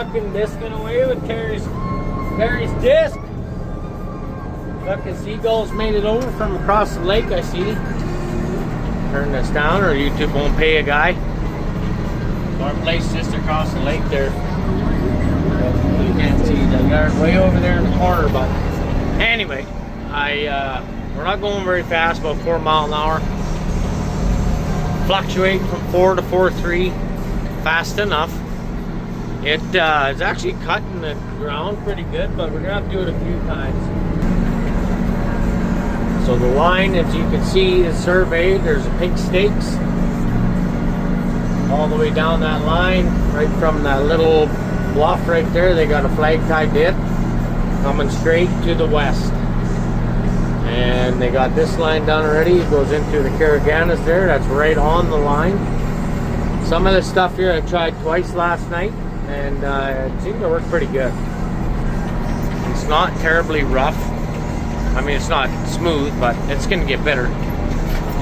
fucking discing away with Terry's disc. Fucking seagulls made it over from across the lake, I see. Turn this down or YouTube won't pay a guy. Our place just across the lake there. You can't see that. They're way over there in the corner, but anyway, we're not going very fast, about 4 miles an hour. Fluctuating from 4 to 4.3, fast enough. It is actually cutting the ground pretty good, but we're gonna have to do it a few times. So the line, as you can see, is surveyed. There's a pink stakes all the way down that line, right from that little bluff right there. They got a flag tied to it, coming straight to the west. And they got this line done already. It goes into the Caraganas there. That's right on the line. Some of the stuff here I tried twice last night, and it seemed to work pretty good. It's not terribly rough. I mean, it's not smooth, but it's going to get better.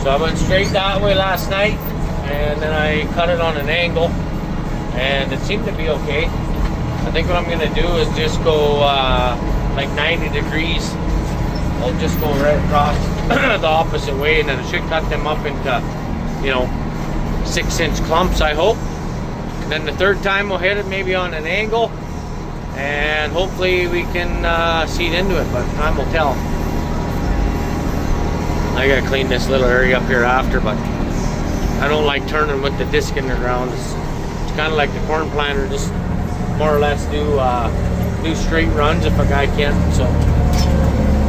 So I went straight that way last night, and then I cut it on an angle, and it seemed to be okay. I think what I'm going to do is just go like 90 degrees. I'll just go right across the opposite way, and then it should cut them up into, 6-inch clumps, I hope. And then the third time we'll hit it maybe on an angle, and hopefully we can seed into it, but time will tell. I gotta clean this little area up here after, but I don't like turning with the disc in the ground. It's kind of like the corn planter, just more or less do straight runs if a guy can. So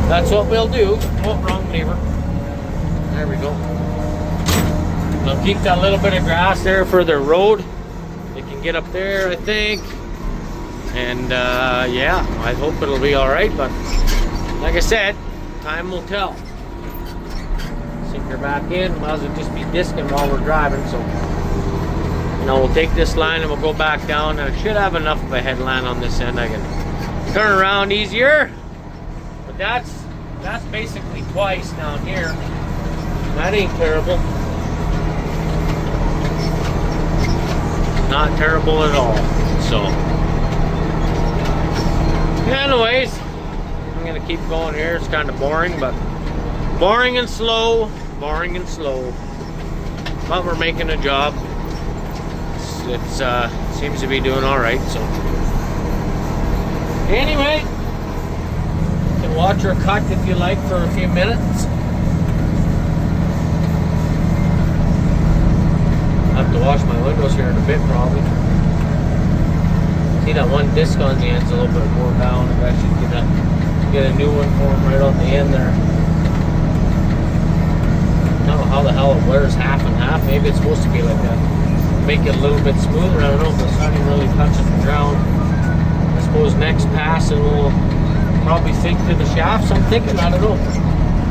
that's what we'll do. Oh, wrong lever. There we go. They'll keep that little bit of grass there for their road. They can get up there, I think. And yeah, I hope it'll be all right. But like I said, time will tell. Sink her back in. Might as well just be discing while we're driving. So, we'll take this line and we'll go back down. And I should have enough of a headland on this end. I can turn around easier. But that's basically twice down here. That ain't terrible. Not terrible at all. So anyways, I'm gonna keep going here. It's kind of boring, but boring and slow. But we're making a job. It's seems to be doing all right. So anyway, you can watch or cut if you like for a few minutes. I have to wash my windows here in a bit, probably. See that one disc on the end's a little bit more down. I should get a new one for them right on the end there. I don't know how the hell it wears half and half. Maybe it's supposed to be like that. Make it a little bit smoother. I don't know if it's not even really touching the ground. I suppose next pass it will probably sink to the shafts. I'm thinking, I don't know.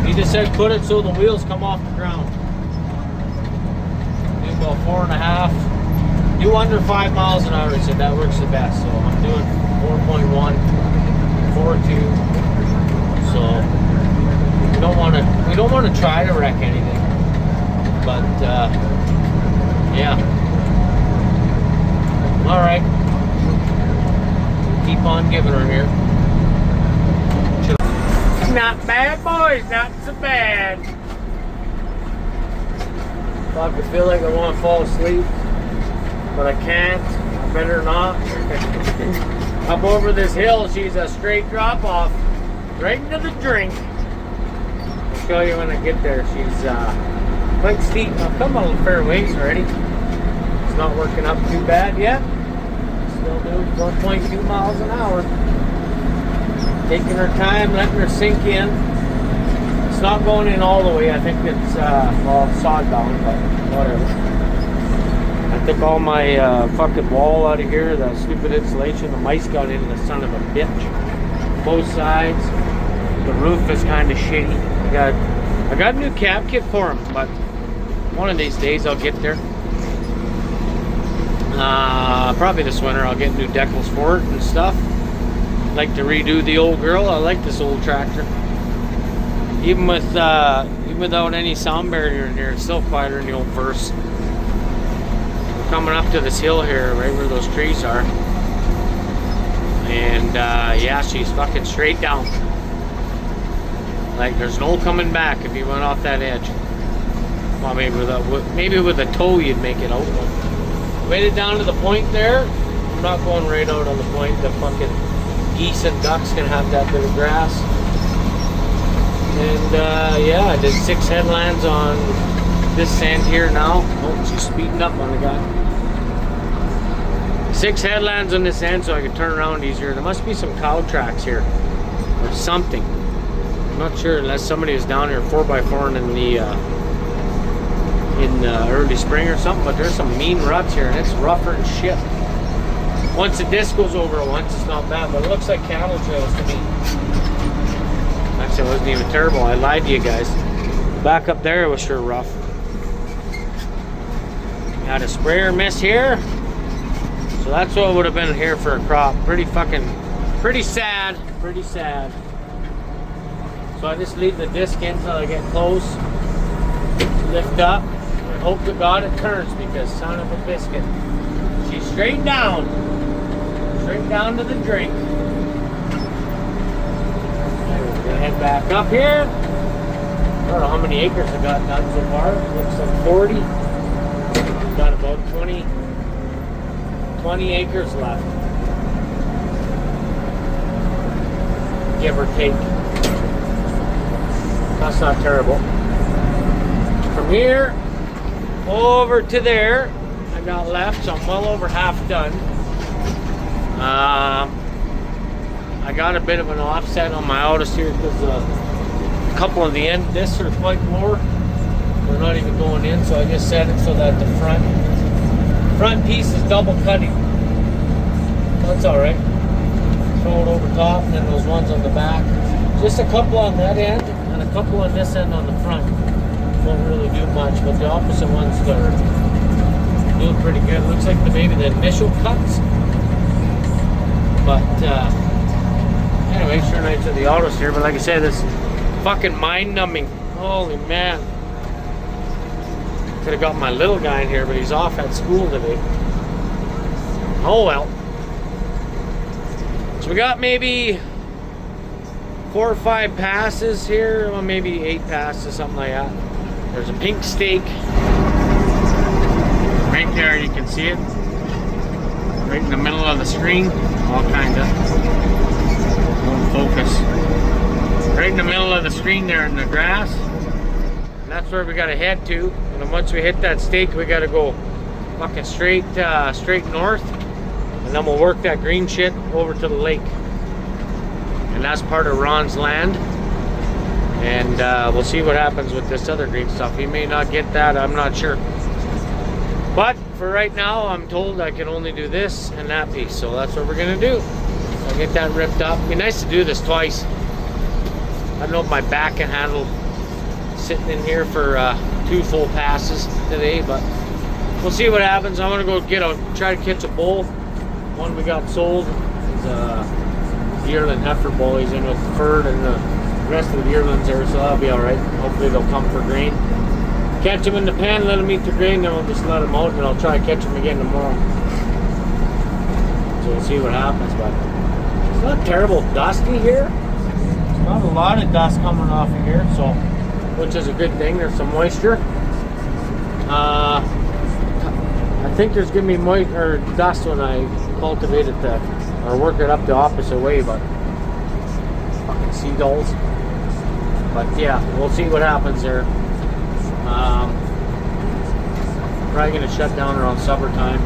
He just said put it so the wheels come off the ground. Do about 4.5. Do under 5 miles an hour. He said that works the best. So I'm doing 4.1, 4.2. So we don't want to try to wreck anything. But yeah. All right. Keep on giving her here. Not bad, boys. Not so bad. I feel like I want to fall asleep, but I can't. I better not. Up over this hill, she's a straight drop off, right into the drink. I'll show you when I get there. She's quite steep. I've come on a fair ways already. It's not working up too bad yet. Still doing 1.2 miles an hour. Taking her time, letting her sink in. It's not going in all the way. I think it's sod bound, but whatever. I took all my fucking wall out of here, that stupid insulation. The mice got in, the son of a bitch. Both sides. The roof is kind of shitty. I got a new cab kit for him, but one of these days I'll get there. Probably this winter I'll get new decals for it and stuff. Like to redo the old girl. I like this old tractor. Even without any sound barrier in here, it's still quieter than the old verse. We're coming up to this hill here, right where those trees are. And yeah, she's fucking straight down. Like there's no coming back if you went off that edge. Well, maybe with a toe you'd make it out. Waited down to the point there. I'm not going right out on the point. The fucking geese and ducks can have that bit of grass. And yeah, I did 6 headlands on this sand here now. Oh, she's speeding up on the guy. 6 headlands on this end so I can turn around easier. There must be some cow tracks here or something. I'm not sure unless somebody was down here 4x4 in the early spring or something, but there's some mean ruts here and it's rougher than shit. Once the disc goes over it once, it's not bad, but it looks like cattle trails to me. Actually, it wasn't even terrible. I lied to you guys. Back up there, it was sure rough. Got a sprayer miss here. So that's what would have been here for a crop. Pretty sad. Pretty sad. So I just leave the disc in until I get close. Lift up. And hope to God it turns because son of a biscuit. She's straight down. Straight down to the drink. Gonna head back up here. I don't know how many acres I got done so far. Looks like 40. Got about 20 acres left. Give or take. That's not terrible. From here over to there, I got left, so I'm well over half done. I got a bit of an offset on my Autos here because a couple of the end discs are quite lower. They're not even going in, so I just set it so that the front piece is double cutting. That's alright. Throw it over top and then those ones on the back. Just a couple on that end and a couple on this end on the front. Won't really do much, but the opposite ones are doing pretty good. Looks like maybe the initial cuts. But anyway, sure nice to the Autos here. But like I said, it's fucking mind-numbing. Holy man. Could have got my little guy in here, but he's off at school today. Oh well. So we got maybe 4 or 5 passes here. Well, maybe 8 passes, something like that. There's a pink stake. Right there, you can see it. Right in the middle of the screen. All kind of. Won't focus. Right in the middle of the screen there in the grass. And that's where we gotta head to. And then once we hit that stake, we gotta go fucking straight north. And then we'll work that green shit over to the lake. And that's part of Ron's land. And we'll see what happens with this other green stuff. He may not get that, I'm not sure. But for right now, I'm told I can only do this and that piece. So that's what we're gonna do. I'll get that ripped up. It'd be nice to do this twice. I don't know if my back can handle sitting in here for 2 full passes today, but we'll see what happens. I'm gonna go try to catch a bull. One we got sold is a yearling heifer bull. He's in with the fur and the rest of the yearlings there, so that'll be alright. Hopefully they'll come for grain. Catch them in the pen, let them eat the grain, then we'll just let them out and I'll try to catch them again tomorrow. So we'll see what happens, but it's not terrible dusty here. There's not a lot of dust coming off of here, so which is a good thing. There's some moisture. I think there's gonna be dust when I cultivate it or work it up the opposite way, but fucking seagulls. But yeah, we'll see what happens there. Probably gonna shut down around supper time.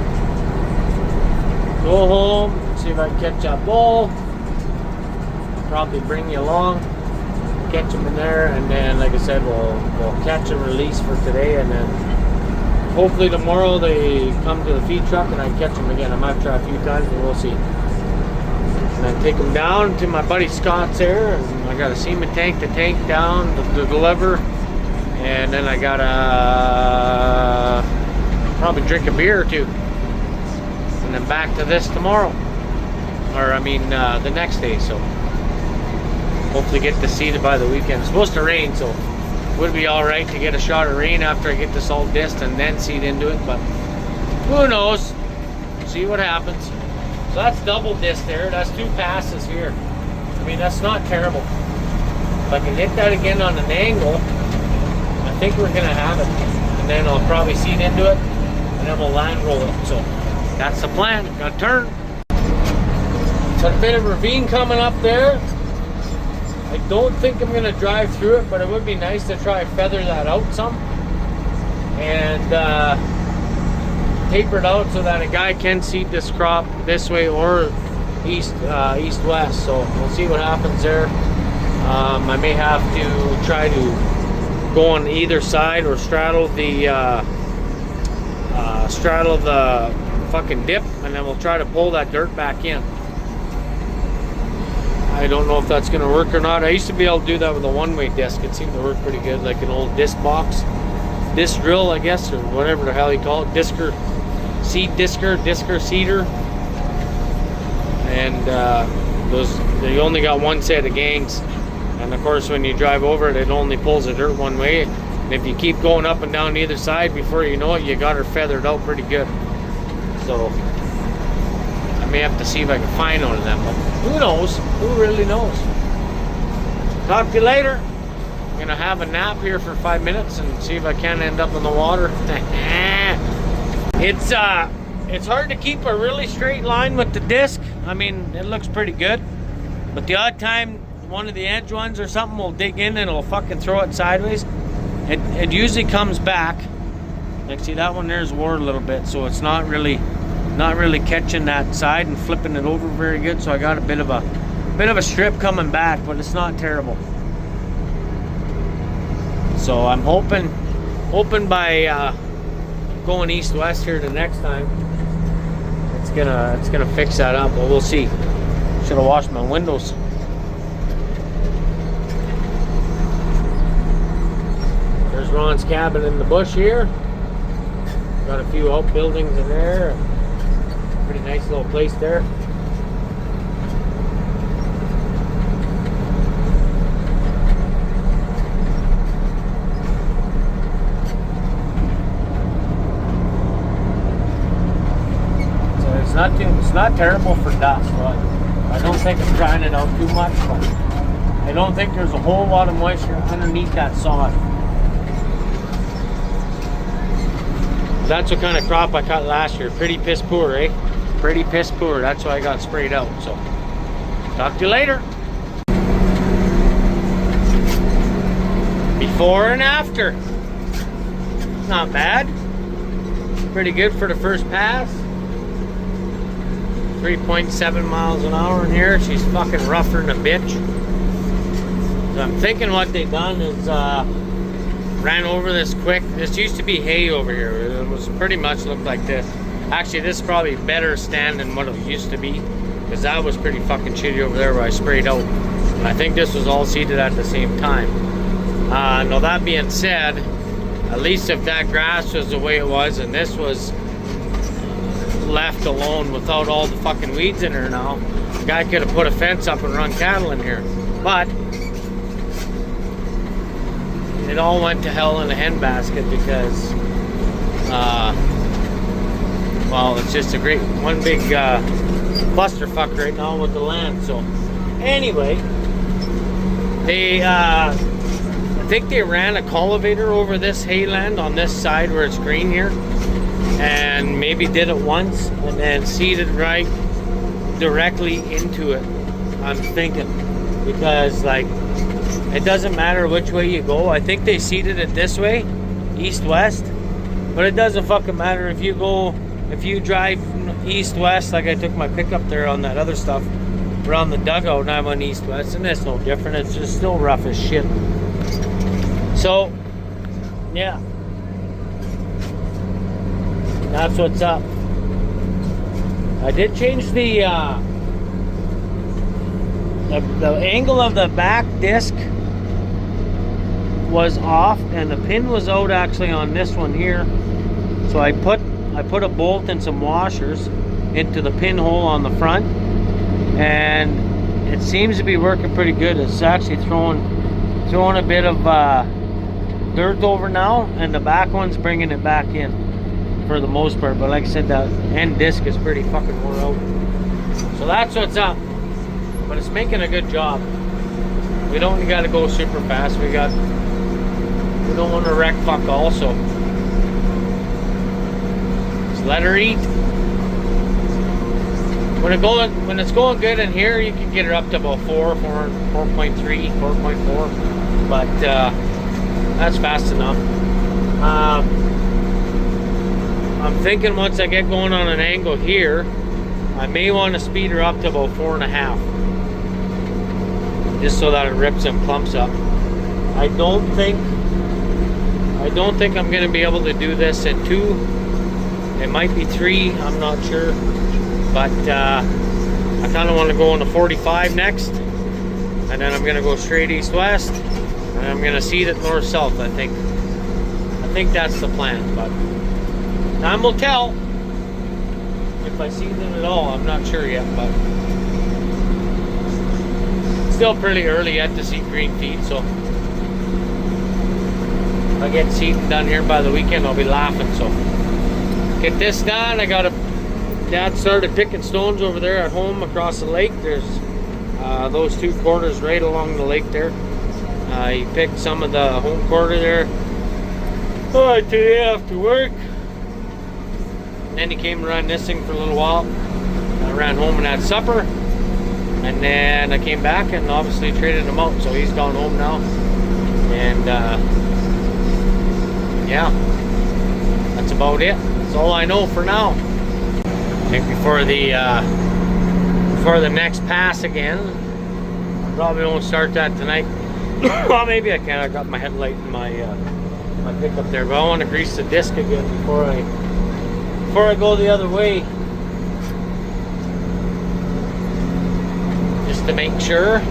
Go home, see if I can catch that bull. Probably bring you along, catch them in there, and then, like I said, we'll catch and release for today, and then hopefully tomorrow they come to the feed truck and I catch them again. I might try a few times, but we'll see. And then take them down to my buddy Scott's there, and I got a semen tank to take down to deliver, and then I gotta probably drink a beer or two, and then back to this tomorrow, or I mean the next day. So hopefully get this seeded by the weekend. It's supposed to rain, so it would be all right to get a shot of rain after I get this all dissed and then seed into it, but who knows? See what happens. So that's double disc there. That's 2 passes here. I mean, that's not terrible. If I can hit that again on an angle, I think we're gonna have it. And then I'll probably seat into it, and then we'll land roll it. So that's the plan. Got to turn. Got a bit of ravine coming up there. I don't think I'm gonna drive through it, but it would be nice to try and feather that out some. And taper it out so that a guy can seed this crop this way or east-west. So we'll see what happens there. I may have to try to go on either side or straddle the fucking dip, and then we'll try to pull that dirt back in. I don't know if that's gonna work or not. I used to be able to do that with a one-way disc. It seemed to work pretty good, like an old disc box, disc drill, I guess, or whatever the hell you call it, discer seeder. And they only got one set of gangs, and of course when you drive over it, it only pulls the dirt one way, and if you keep going up and down either side, before you know it, you got her feathered out pretty good. So I may have to see if I can find one of them, but who knows? Who really knows? Talk to you later. I'm gonna have a nap here for 5 minutes and see if I can end up in the water. It's hard to keep a really straight line with the disc. I mean, it looks pretty good, but the odd time one of the edge ones or something will dig in and it'll fucking throw it sideways. It usually comes back. Like, see, that one there's wore a little bit, so it's not really catching that side and flipping it over very good. So I got a bit of a strip coming back, but it's not terrible. So I'm hoping by going east-west here the next time, it's gonna fix that up, but we'll see. Should have washed my windows. There's Ron's cabin in the bush here. Got a few outbuildings in there. Pretty nice little place there. It's not terrible for dust, but I don't think I'm drying it out too much. But I don't think there's a whole lot of moisture underneath that sod. That's what kind of crop I cut last year. Pretty piss poor, eh? Pretty piss poor. That's why I got sprayed out. So talk to you later. Before and after. Not bad. Pretty good for the first pass. 3.7 miles an hour in here. She's fucking rougher than a bitch. So I'm thinking what they done is ran over this quick. This used to be hay over here. It was pretty much looked like this. Actually, this is probably better stand than what it used to be, because that was pretty fucking shitty over there where I sprayed out. And I think this was all seeded at the same time. Now that being said, at least if that grass was the way it was and this was left alone without all the fucking weeds in her now, the guy could have put a fence up and run cattle in here. But it all went to hell in a handbasket because well, it's just a great one big clusterfuck right now with the land. So anyway, they I think they ran a cultivator over this hayland on this side where it's green here, and maybe did it once and then seeded right directly into it. I'm thinking, because like it doesn't matter which way you go. I think they seeded it this way, east-west, but it doesn't fucking matter if you drive east-west. Like I took my pickup there on that other stuff around the dugout and I went east-west, and it's no different. It's just still rough as shit. So yeah, that's what's up. I did change the angle of the back disc was off, and the pin was out actually on this one here. So I put a bolt and some washers into the pinhole on the front, and it seems to be working pretty good. It's actually throwing a bit of dirt over now, and the back one's bringing it back in for the most part. But like I said, that end disc is pretty fucking wore out. So that's what's up. But it's making a good job. We don't got to go super fast. We don't want to wreck fuck also. Just let her eat. When it's going good in here, you can get her up to about 4.3, 4.4. But that's fast enough. I'm thinking once I get going on an angle here, I may want to speed her up to about 4.5. Just so that it rips and clumps up. I don't think I'm going to be able to do this in 2. It might be 3, I'm not sure. But I kind of want to go on the 45 next. And then I'm going to go straight east-west. And I'm going to seed it north-south, I think. I think that's the plan. But time will tell. If I seed it at all, I'm not sure yet. But still pretty early yet to seed green feed, so if I get seeding done here by the weekend, I'll be laughing. So get this done. Dad started picking stones over there at home across the lake. There's those 2 quarters right along the lake there. He picked some of the home quarter there today after work. Then he came around this thing for a little while. I ran home and had supper. And then I came back and obviously traded him out, so he's gone home now. And yeah, that's about it. That's all I know for now. I think before the next pass again, I probably won't start that tonight. Well, maybe I can. I got my headlight in my pickup there, but I want to grease the disc again before I go the other way. To make sure.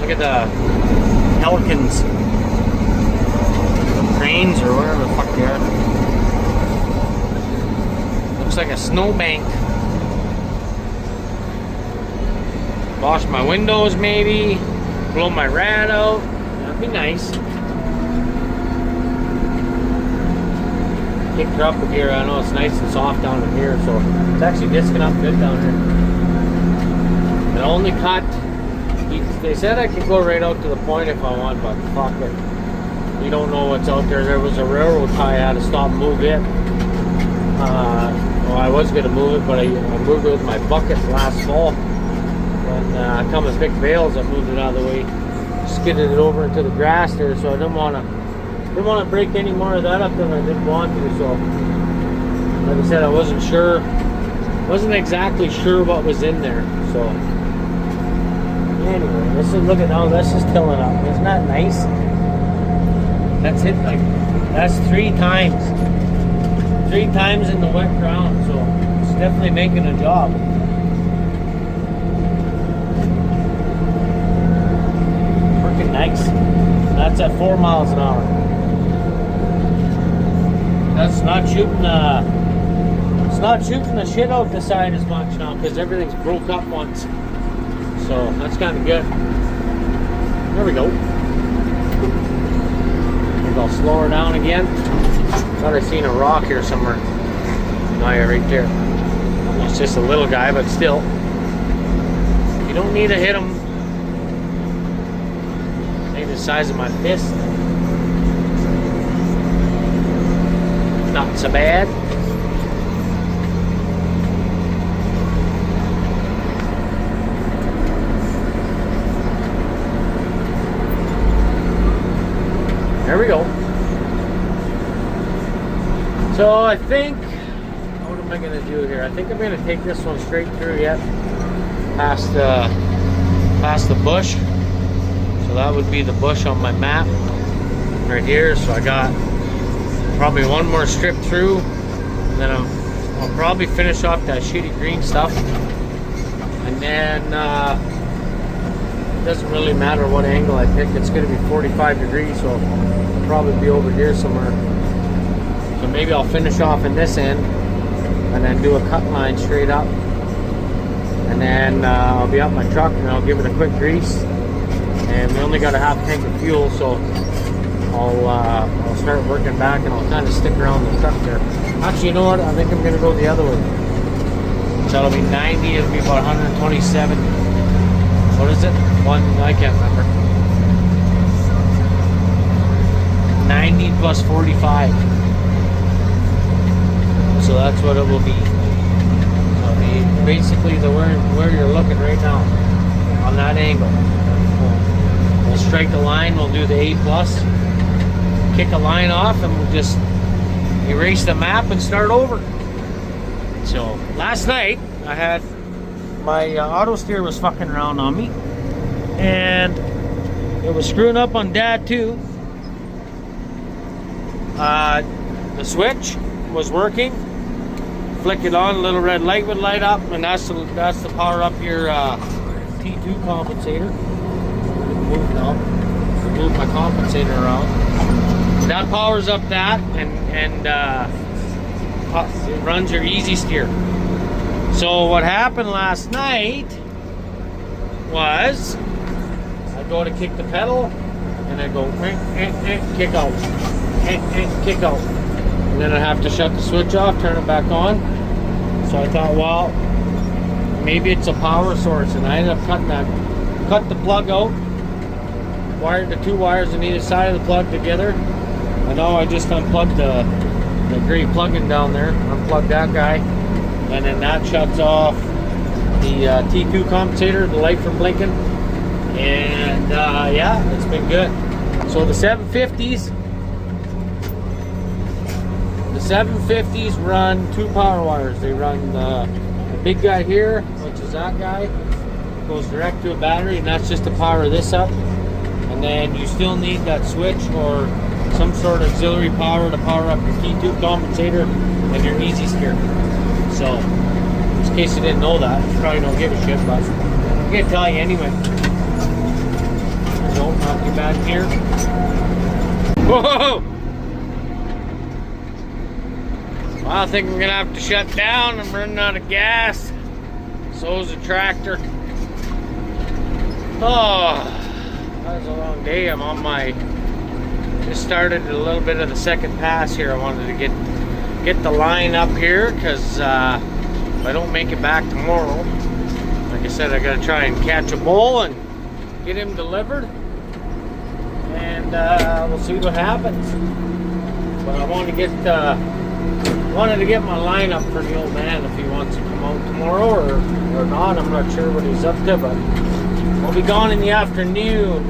Look at the pelicans, cranes, or whatever the fuck they are. Looks like a snowbank. Wash my windows maybe, blow my rat out. That'd be nice. Kicked her up in here. I know it's nice and soft down in here, so it's actually disking up good down here. I only cut. They said I could go right out to the point if I want, but fuck it. You don't know what's out there. There was a railroad tie I had to stop and move it. Well, I was going to move it, but I moved it with my bucket last fall. When I come and pick bales, I moved it out of the way. Skidded it over into the grass there, so I didn't want to break any more of that up than I didn't want to. So, like I said, I wasn't exactly sure what was in there. So. Anyway, look at how this is tilling up. Isn't that nice? That's 3 times. 3 times in the wet ground, so it's definitely making a job. Freaking nice. That's at 4 miles an hour. That's not shooting it's not shooting the shit out the side as much now because everything's broke up once. So that's kind of good. There we go. Maybe I'll slow her down again. Thought I seen a rock here somewhere. Oh yeah, right there. It's just a little guy, but still. You don't need to hit him. Maybe the size of my fist. Not so bad. There we go. So I think, what am I going to do here? I think I'm going to take this one straight through yet, past the bush. So that would be the bush on my map right here. So I got probably one more strip through, and then I'll probably finish off that shitty green stuff, and then it doesn't really matter what angle I pick. It's going to be 45 degrees, so I'll probably be over here somewhere. So maybe I'll finish off in this end and then do a cut line straight up, and then I'll be out my truck and I'll give it a quick grease. And we only got a half tank of fuel, so I'll start working back and I'll kind of stick around the truck there. Actually, you know what? I think I'm going to go the other way. So it'll be 90, it'll be about 127. What is it? I can't remember. 90 plus 45. So that's what it will be. So basically where you're looking right now, on that angle. We'll strike the line, we'll do the A plus, kick a line off, and we'll just erase the map and start over. So last night I had my auto steer was fucking around on me, and it was screwing up on Dad too. The switch was working, flick it on, a little red light would light up, and that's to power up your T2 compensator. Move now, move my compensator around. That powers up that, and it runs your easy steer. So what happened last night was I go to kick the pedal, and I go kick out, kick out, and then I have to shut the switch off, turn it back on. So I thought, well, maybe it's a power source, and I ended up cut the plug out, wired the two wires on either side of the plug together. I know I just unplugged the gray plug-in down there, unplugged that guy, and then that shuts off the T2 compensator, the light from blinking, and yeah, it's been good. So the 750s run two power wires. They run the big guy here, which is that guy, goes direct to a battery, and that's just to power this up. And then you still need that switch or some sort of auxiliary power to power up your T2 compensator and your easy steer. So, in case you didn't know that, you probably don't give a shit, but I'm gonna tell you anyway. Nope, not too bad here. Whoa! Well, I think I'm gonna have to shut down. I'm running out of gas. So is the tractor. Oh, that was a long day. I'm on my, just started a little bit of the second pass here. I wanted to get the line up here, because if I don't make it back tomorrow, like I said, I gotta try and catch a bull and get him delivered, and we'll see what happens. But I wanted to get my line up for the old man if he wants to come out tomorrow or not. I'm not sure what he's up to, but I'll be gone in the afternoon.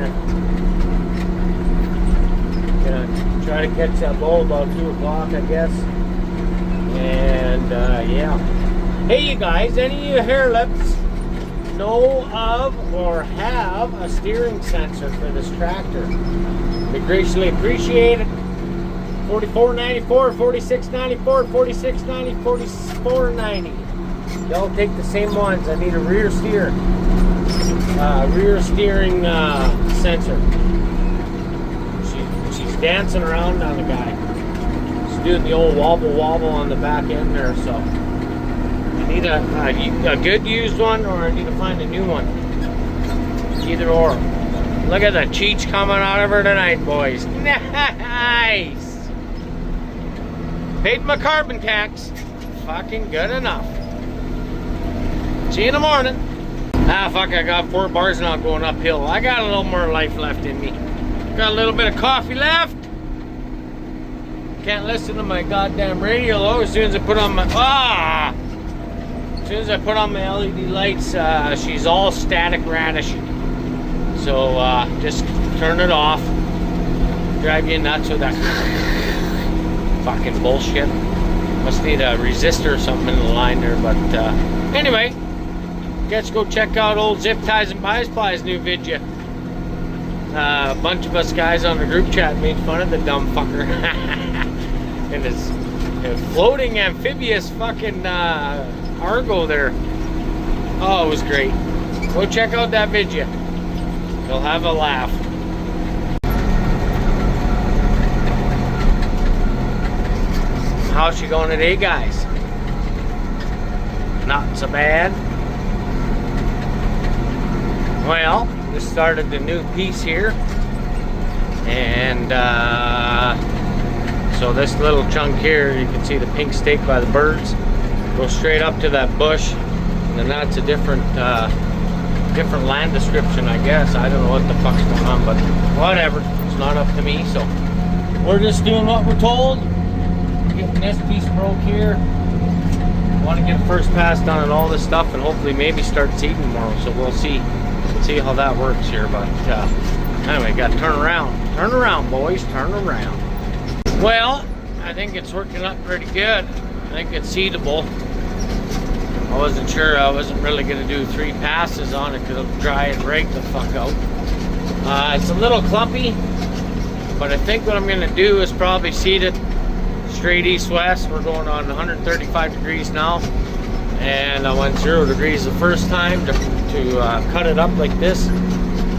Gonna try to catch that bull about 2 o'clock, I guess. And yeah. Hey, you guys, any of you hair lips know of or have a steering sensor for this tractor? We greatly appreciate it. $44.94, $46.94, $46.90, $44.90. They all take the same ones. I need a rear steering sensor. She's dancing around on the guy. She's doing the old wobble on the back end there. So I need a good used one, or I need to find a new one. Either or. Look at the cheech coming out of her tonight, boys. Nice. Paid my carbon tax. Fucking good enough. See you in the morning. Ah, fuck, I got 4 bars now going uphill. I got a little more life left in me. Got a little bit of coffee left. Can't listen to my goddamn radio though. As soon as I put on my LED lights, she's all static radish. So just turn it off. Drive you nuts with that fucking bullshit. Must need a resistor or something in the line there, but anyway, let's go check out old Zip Ties and Buy Supplies' new video. A bunch of us guys on the group chat made fun of the dumb fucker and his floating amphibious fucking Argo there. Oh, it was great. Go check out that video. You'll have a laugh. How's she going today, guys? Not so bad. Well, just started the new piece here, and so this little chunk here, you can see the pink stake by the birds, goes straight up to that bush. And then that's a different different land description, I guess. I don't know what the fuck's going on, but whatever. It's not up to me, so we're just doing what we're told. Getting this piece broke here. Want to get a first pass done on all this stuff, and hopefully maybe start seeding tomorrow. So we'll see how that works here. But anyway, got to turn around, boys, turn around. Well, I think it's working up pretty good. I think it's seedable. I wasn't sure. I wasn't really going to do 3 passes on it because it'll dry and break the fuck out. It's a little clumpy, but I think what I'm going to do is probably seed it straight east-west. We're going on 135 degrees now, and I went 0 degrees the first time to cut it up like this,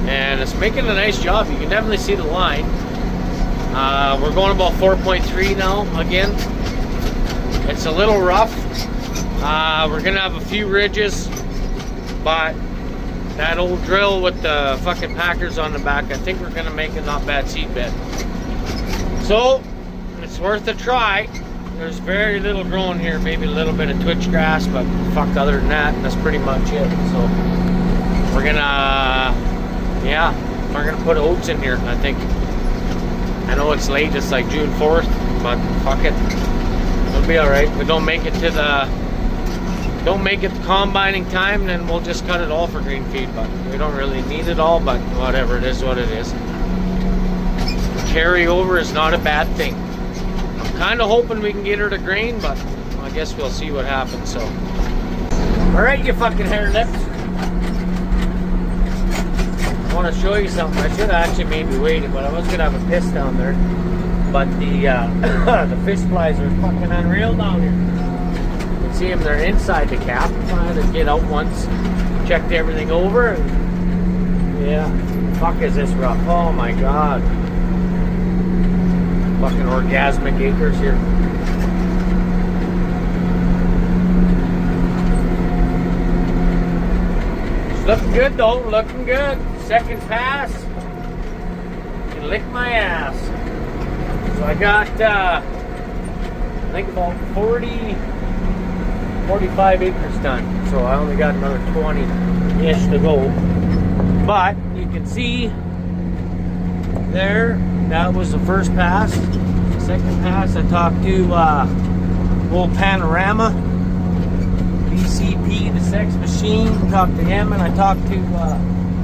and it's making a nice job. You can definitely see the line. We're going about 4.3 now again. It's a little rough. We're gonna have a few ridges, but that old drill with the fucking packers on the back, I think we're gonna make a not bad seed bed. So it's worth a try. There's very little growing here, maybe a little bit of twitch grass, but fuck, other than that, that's pretty much it. So we're gonna, yeah, we're gonna put oats in here, I think. I know it's late, it's like June 4th, but fuck it. It'll be alright. We don't make it to the combining time, then we'll just cut it all for green feed, but we don't really need it all, but whatever, it is what it is. Carryover is not a bad thing. I'm kind of hoping we can get her to grain, but I guess we'll see what happens. So alright, you fucking hair lips, I want to show you something. I should have actually maybe waited, but I was gonna have a piss down there, but the the fish flies are fucking unreal down here. See them, they're inside the cap. I had to get out once, checked everything over, and yeah, fuck is this rough. Oh my god, fucking orgasmic acres here. It's looking good though, looking good. Second pass, you can lick my ass. So I got I think about 45 acres done, so I only got another 20-ish to go. But you can see there, that was the first pass. Second pass, I talked to old Panorama, BCP, the sex machine. Talked to him, and I talked to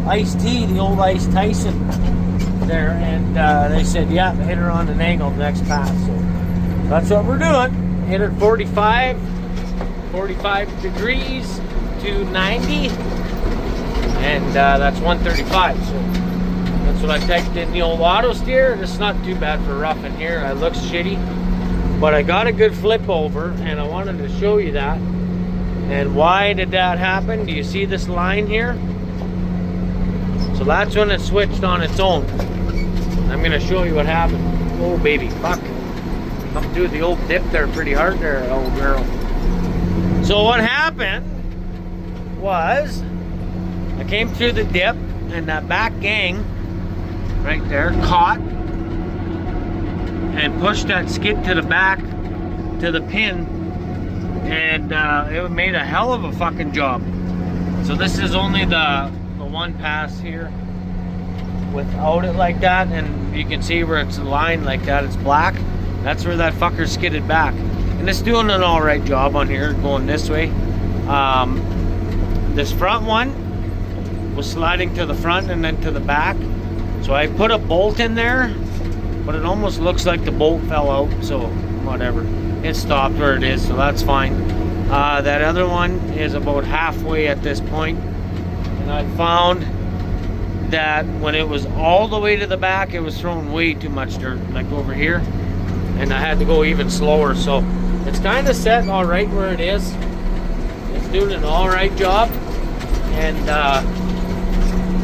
Ice T, the old Ice Tyson there, and they said, yeah, hit her on an angle next pass. So that's what we're doing. Hit her 45 degrees to 90, and that's 135. So that's what I typed in the old auto steer, and it's not too bad for rough in here. It looks shitty, but I got a good flip over, and I wanted to show you that. And why did that happen? Do you see this line here? So that's when it switched on its own. I'm gonna show you what happened. Oh baby, fuck, I'm doing the old dip there pretty hard there, old girl. So what happened was I came through the dip, and that back gang right there caught and pushed that skid to the back to the pin, and it made a hell of a fucking job. So this is only the one pass here without it like that, and you can see where it's lined like that, it's black. That's where that fucker skidded back. And it's doing an alright job on here, going this way. This front one was sliding to the front and then to the back. So I put a bolt in there, but it almost looks like the bolt fell out, so whatever. It stopped where it is, so that's fine. That other one is about halfway at this point. And I found that when it was all the way to the back, it was throwing way too much dirt, like over here. And I had to go even slower, so it's kind of set all right where it is. It's doing an all right job, and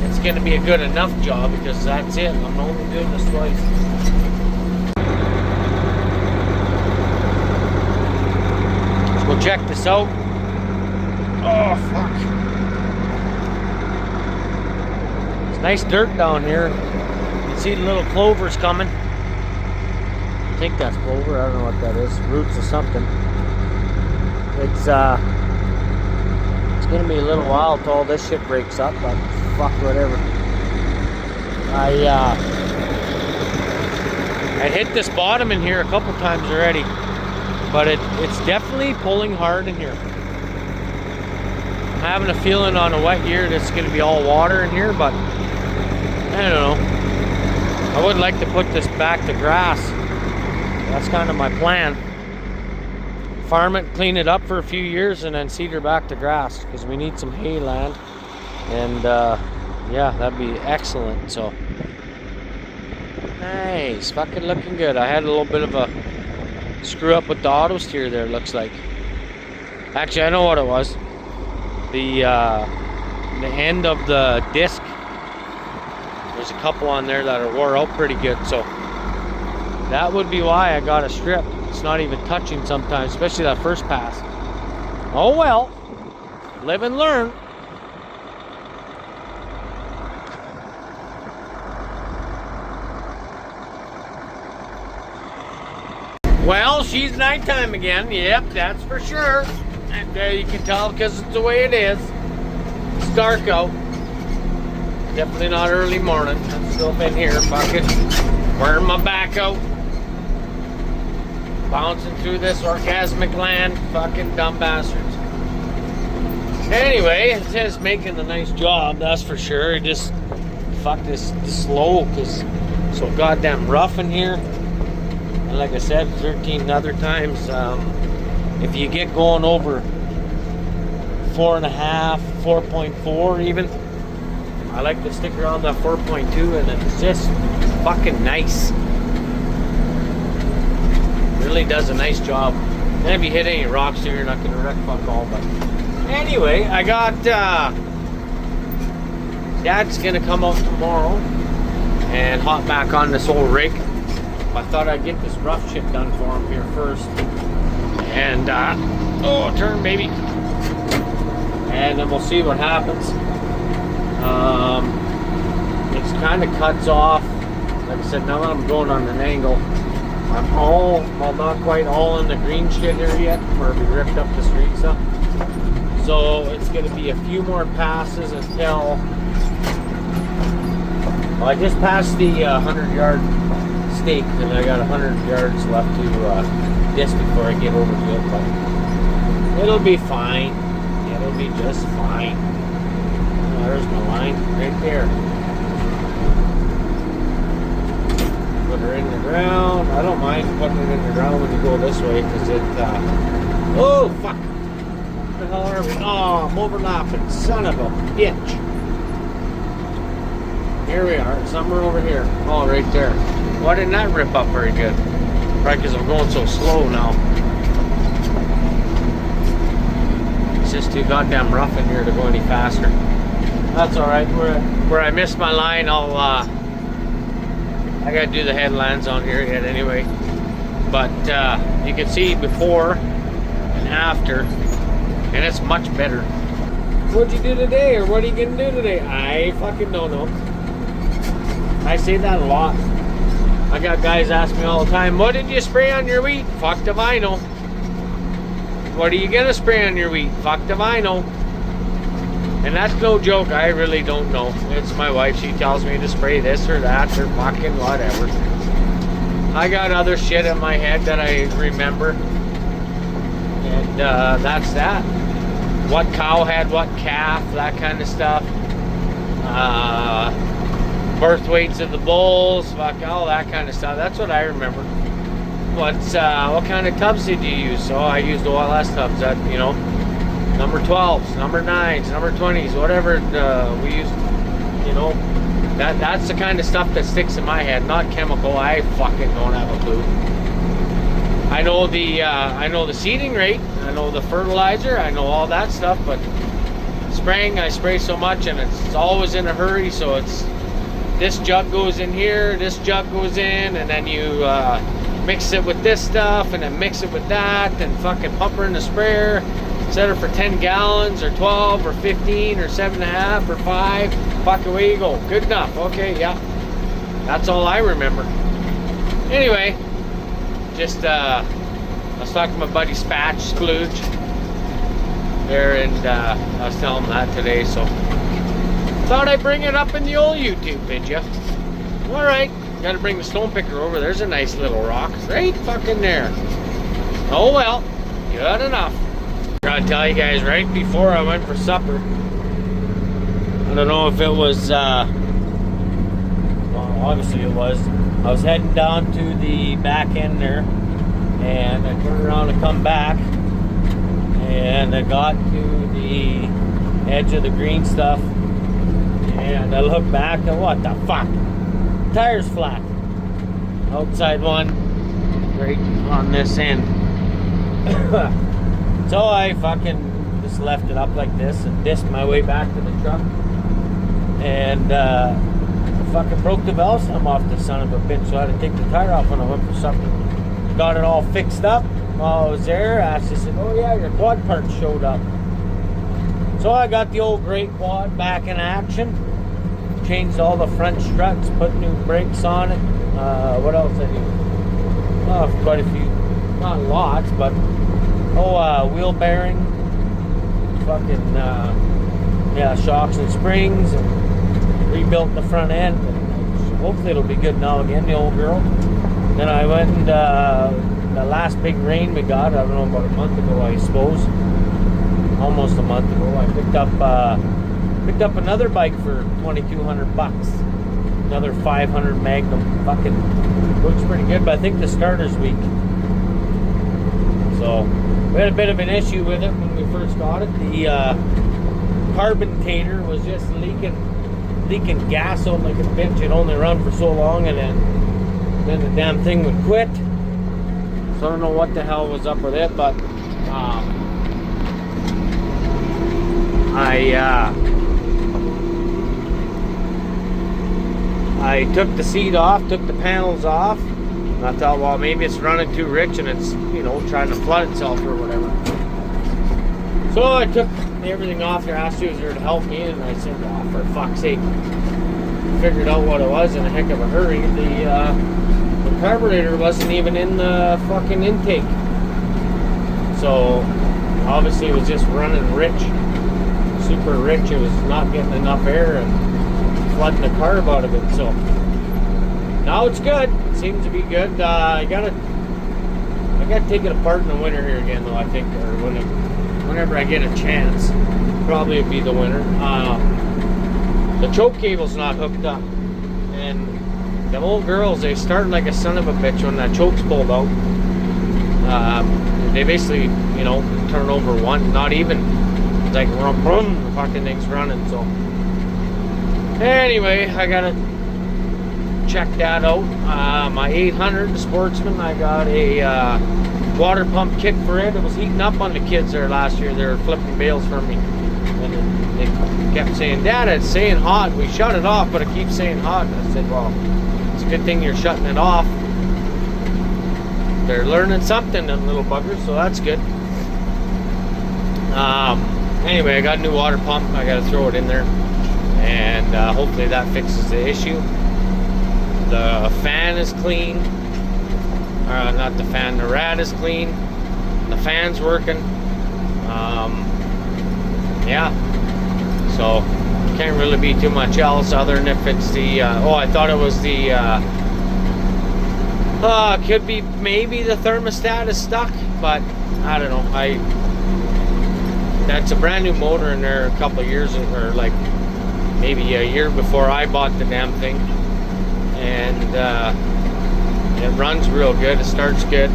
it's going to be a good enough job, because that's it. I'm only doing this twice. Let's go check this out. Oh fuck! It's nice dirt down here. You can see the little clovers coming. I think that's clover, I don't know what that is, roots or something. It's gonna be a little while till all this shit breaks up, but fuck whatever. I hit this bottom in here a couple times already, but it's definitely pulling hard in here. I'm having a feeling on a wet year that it's gonna be all water in here, but I don't know. I would like to put this back to grass. That's kind of my plan. Farm it, clean it up for a few years, and then seed her back to grass, because we need some hay land. And yeah, that'd be excellent. So nice, fucking looking good. I had a little bit of a screw up with the auto steer there, looks like. Actually, I know what it was. The end of the disc, there's a couple on there that are wore out pretty good, so that would be why I got a strip. It's not even touching sometimes, especially that first pass. Oh well, live and learn. Well, she's nighttime again. Yep, that's for sure. And you can tell because it's the way it is. It's dark out. Definitely not early morning. I'm still in here, fucking wearing my back out. Bouncing through this orgasmic land. Fucking dumb bastards. Anyway, it is making a nice job, that's for sure. Just fuck this slow, because it's so goddamn rough in here. And like I said 13 other times, if you get going over 4.5, 4.4 even, I like to stick around that 4.2, and it's just fucking nice. Really does a nice job. And if you hit any rocks here, you're not gonna wreck fuck all. But anyway, I got Dad's gonna come out tomorrow and hop back on this old rig. I thought I'd get this rough shit done for him here first. And oh, turn baby. And then we'll see what happens. It's kind of cuts off. Like I said, now that I'm going on an angle, I'm all, well, not quite all in the green shit here yet, where we ripped up the street stuff. So it's going to be a few more passes until, well, I just passed the 100-yard stake, and I got 100 yards left to disc before I get over to it, but it'll be fine. It'll be just fine. Oh, there's my line right there. Put her in the ground. I don't mind putting it in the ground when you go this way, because it oh fuck, what the hell are we? Oh, I'm overlapping, son of a bitch. Here we are, somewhere over here. Oh, right there. Why didn't that rip up very good? Probably because I'm going so slow now. It's just too goddamn rough in here to go any faster. That's alright. Where I missed my line, I gotta do the headlands on here yet anyway. But you can see before and after, and it's much better. What'd you do today, or what are you gonna do today? I fucking don't know. I say that a lot. I got guys ask me all the time, what did you spray on your wheat? Fuck if I know. What are you gonna spray on your wheat? Fuck if I know. And that's no joke, I really don't know. It's my wife, she tells me to spray this or that or fucking whatever. I got other shit in my head that I remember. And that's that. What cow had what calf, that kind of stuff. Birth weights of the bulls, fuck, all that kind of stuff. That's what I remember. What kind of tubs did you use? So I used OLS tubs, that, you know, number 12s, number 9s, number 20s, whatever we used, you know. That's the kind of stuff that sticks in my head, not chemical. I fucking don't have a clue. I know the seeding rate, I know the fertilizer, I know all that stuff, but spraying, I spray so much and it's always in a hurry, so it's this jug goes in here, this jug goes in, and then you mix it with this stuff, and then mix it with that, and fucking pump her in the sprayer, set her for 10 gallons, or 12, or 15, or 7.5, or 5, fuck, away you go. Good enough, okay, yeah. That's all I remember. Anyway, just, I was talking to my buddy Spatch, Splooge, there, and I was telling them that today, so thought I'd bring it up in the old YouTube video. All right, got to bring the stone picker over. There's a nice little rock right fucking there. Oh well, good enough. I gotta tell you guys, right before I went for supper, I don't know if it was, well, obviously it was, I was heading down to the back end there, and I turned around to come back, and I got to the edge of the green stuff, and I looked back, and what the fuck? Tire's flat. Outside one, right on this end. So I fucking just left it up like this and dissed my way back to the truck, and fucking broke the valve stem off the son of a bitch, so I had to take the tire off when I went for something. Got it all fixed up while I was there. Ashley said, oh yeah, your quad part showed up. So I got the old great quad back in action, changed all the front struts, put new brakes on it. What else I do? Oh, quite a few, not lots, but wheel bearing, fucking yeah, shocks and springs, and rebuilt the front end. So hopefully it'll be good now again, the old girl. Then I went and the last big rain we got, I don't know, about a month ago, I suppose, almost a month ago, I picked up another bike for $2,200, another 500 Magnum. Fucking looks pretty good, but I think the starter's weak. So we had a bit of an issue with it when we first got it. The carbontator was just leaking gas out like a bitch. It only run for so long, and then the damn thing would quit. So I don't know what the hell was up with it, but I took the seat off, took the panels off, and I thought, well, maybe it's running too rich and it's, you know, trying to flood itself or whatever. So I took everything off there. Ashley was there to help me, and I said, oh, for fuck's sake. Figured out what it was in a heck of a hurry. The carburetor wasn't even in the fucking intake. So obviously it was just running rich, super rich. It was not getting enough air and flooding the carb out of it. So now it's good. It seems to be good. I gotta take it apart in the winter here again, though. I think, or whenever I get a chance. Probably it'll be the winter. The choke cable's not hooked up, and the old girls, they start like a son of a bitch when that choke's pulled out. They basically, you know, turn over one, not even. It's like rum, the fucking thing's running. So anyway, I gotta check that out. My 800, the Sportsman, I got a water pump kit for it. It was heating up on the kids there last year. They were flipping bales for me, and they kept saying, Dad, it's saying hot. We shut it off, but it keeps saying hot. And I said, well, it's a good thing you're shutting it off. They're learning something, them little buggers, so that's good. Anyway, I got a new water pump. I got to throw it in there, and hopefully that fixes the issue. The fan is clean. Not the fan, the rad is clean. The fan's working. Yeah. So can't really be too much else other than if it's the I thought it was the could be maybe the thermostat is stuck, but I don't know. That's a brand new motor in there a couple of years, or like maybe a year before I bought the damn thing, and it runs real good. It starts good.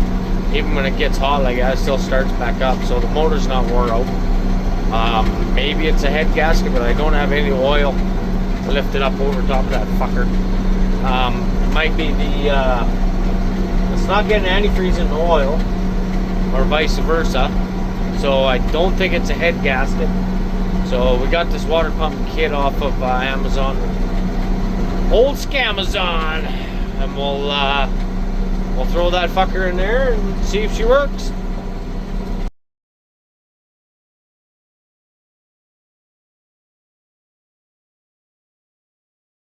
Even when it gets hot like that, it still starts back up. So the motor's not wore out. Maybe it's a head gasket, but I don't have any oil to lift it up over top of that fucker. It might be the it's not getting antifreeze in the oil, or vice versa. So I don't think it's a head gasket. So we got this water pump kit off of Amazon, old Scamazon, and we'll throw that fucker in there and see if she works.